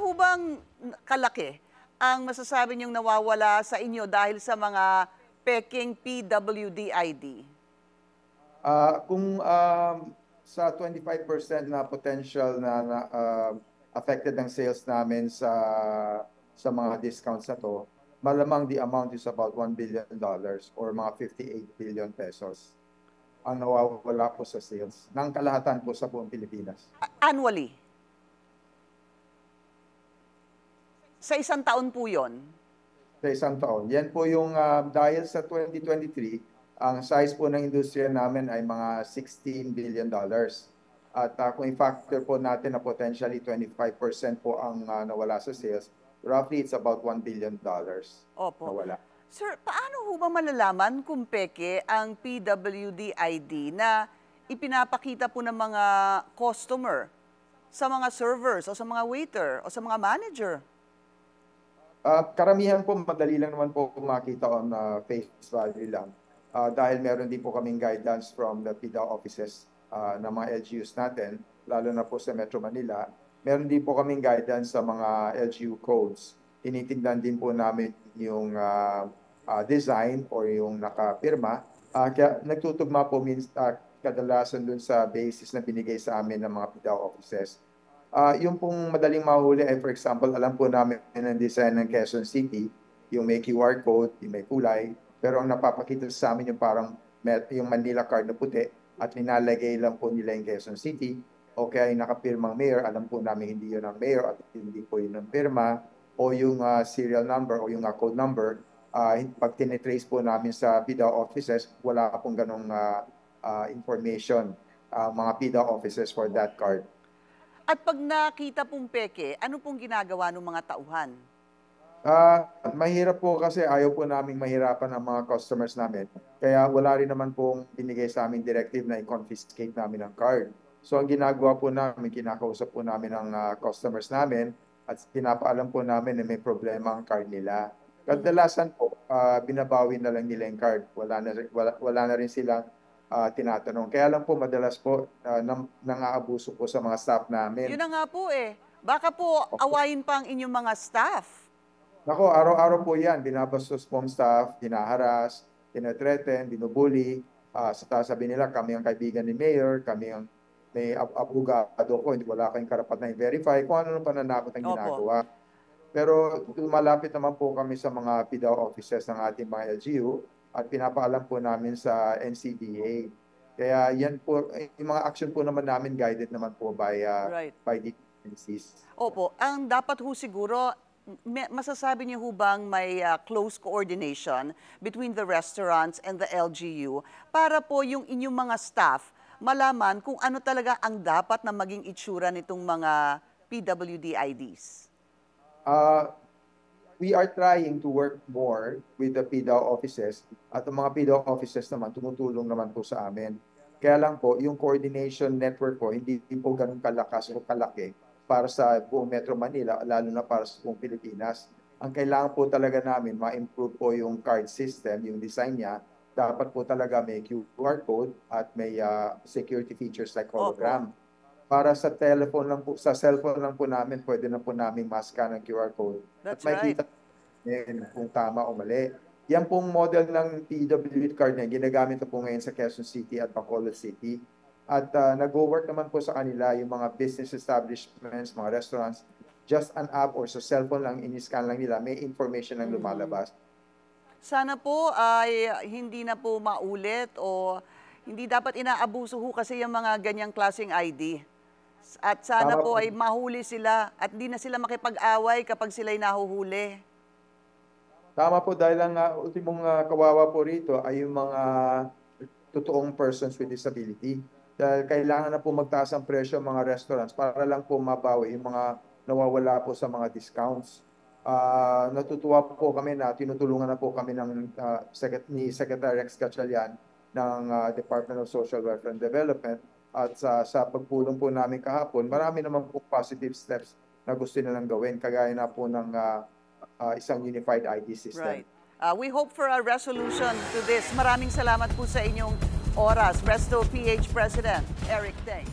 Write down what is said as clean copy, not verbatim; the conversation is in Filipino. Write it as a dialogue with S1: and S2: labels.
S1: ho bang kalaki ang masasabi niyong nawawala sa inyo dahil sa mga peking PWD ID?
S2: Kung sa 25% na potential na affected ng sales namin sa mga discounts na to, malamang the amount is about $1 billion or mga 58 billion pesos ang nawawala po sa sales ng kalahatan po sa buong Pilipinas.
S1: Annually? Sa isang taon po yon?
S2: Sa isang taon. Yan po yung dahil sa 2023, ang size po ng industriya namin ay mga $16 billion. At kung i-factor po natin na potentially 25% po ang nawala sa sales, roughly it's about $1 billion nawala.
S1: Sir, paano ho ba malalaman kung peke ang PWD ID na ipinapakita po ng mga customer sa mga servers o sa mga waiter o sa mga manager?
S2: Karamihan po, madali lang naman po makita on face value lang. Dahil meron din po kaming guidance from the PIDA offices ng mga LGUs natin, lalo na po sa Metro Manila. Meron din po kaming guidance sa mga LGU codes. Tinitingnan din po namin yung design or yung nakapirma. Kaya nagtutugma po kadalasan dun sa basis na binigay sa amin ng mga PIDA offices. Yung pong madaling mahuli ay, for example, alam po namin ang design ng Quezon City, yung may QR code, yung may kulay, pero ang napapakita sa amin yung parang yung Manila card na puti at ninalagay lang po nila yung Quezon City o kaya yung nakapirmang mayor, alam po namin hindi yun ang mayor at hindi po yun ang pirma o yung serial number o yung code number. Pag tinitrace po namin sa PIDA offices, wala pong ganong information mga PIDA offices for that card.
S1: At pag nakita pong peke, ano pong ginagawa ng mga tauhan?
S2: Mahirap po kasi ayaw po namin mahirapan ang mga customers namin. Kaya wala rin naman pong binigay sa aming directive na i-confiscate namin ang card. So ang ginagawa po namin, kinakausap po namin ang customers namin at pinapaalam po namin na may problema ang card nila. Kadalasan po, binabawi na lang nila yung card. Wala na rin silang tinatanong. Kaya lang po madalas po nang-aabuso po sa mga staff namin.
S1: Yun na nga po eh. Baka po awayin pa ang inyong mga staff.
S2: Nako, araw-araw po yan. Binabastos pong staff, hinaharas, tinatreaten, binubuli. Sasabi nila, kami ang kaibigan ni Mayor, kami ang may abogado ko, wala kayong karapat na i-verify kung ano pa nanakot ang ginagawa. Pero malapit naman po kami sa mga PIDA offices ng ating mga LGU at pinapaalam po namin sa NCDA. Kaya yan po, yung mga action po naman namin guided naman po by the agencies.
S1: Opo, ang dapat ho siguro, masasabi niyo ho bang may close coordination between the restaurants and the LGU para po yung inyong mga staff malaman kung ano talaga ang dapat na maging itsura nitong mga PWD IDs?
S2: We are trying to work more with the PIDA offices at ang mga PIDA offices naman tumutulong naman po sa amin. Kaya lang po, yung coordination network po hindi po ganun kalakas o kalaki para sa buong Metro Manila, lalo na para sa buong Pilipinas. Ang kailangan po talaga namin, ma-improve po yung card system, yung design niya. Dapat po talaga may QR code at may security features like hologram. Para sa telephone lang po, sa cellphone lang po namin, pwede na po namin ma-scan ang QR code.
S1: That's
S2: at makikita kung tama o mali. Yan pong model ng PWD card niya, ginagamit na po ngayon sa Quezon City at Bacolod City. At nag-work naman po sa kanila yung mga business establishments, mga restaurants, just an app or sa cellphone lang, in-scan lang nila, may information lang lumalabas.
S1: Sana po ay hindi na po maulit o hindi dapat inaabuso ho kasi yung mga ganyang klaseng ID. At sana po ay mahuli sila at di na sila makipag-away kapag sila'y nahuhuli.
S2: Tama po, dahil ang ultimong kawawa po rito ay yung mga totoong persons with disability. Dahil kailangan na po magtaas ang presyo ng mga restaurants para lang po mabawi yung mga nawawala po sa mga discounts. Natutuwa po kami na tinutulungan na po kami ni Secretary Rex Gatchalian ng Department of Social Welfare and Development. At sa pagpulong po namin kahapon, marami naman po positive steps na gusto nilang gawin, kagaya na po ng isang unified ID system.
S1: Right. We hope for a resolution to this. Maraming salamat po sa inyong oras. Resto PH President Eric Teng.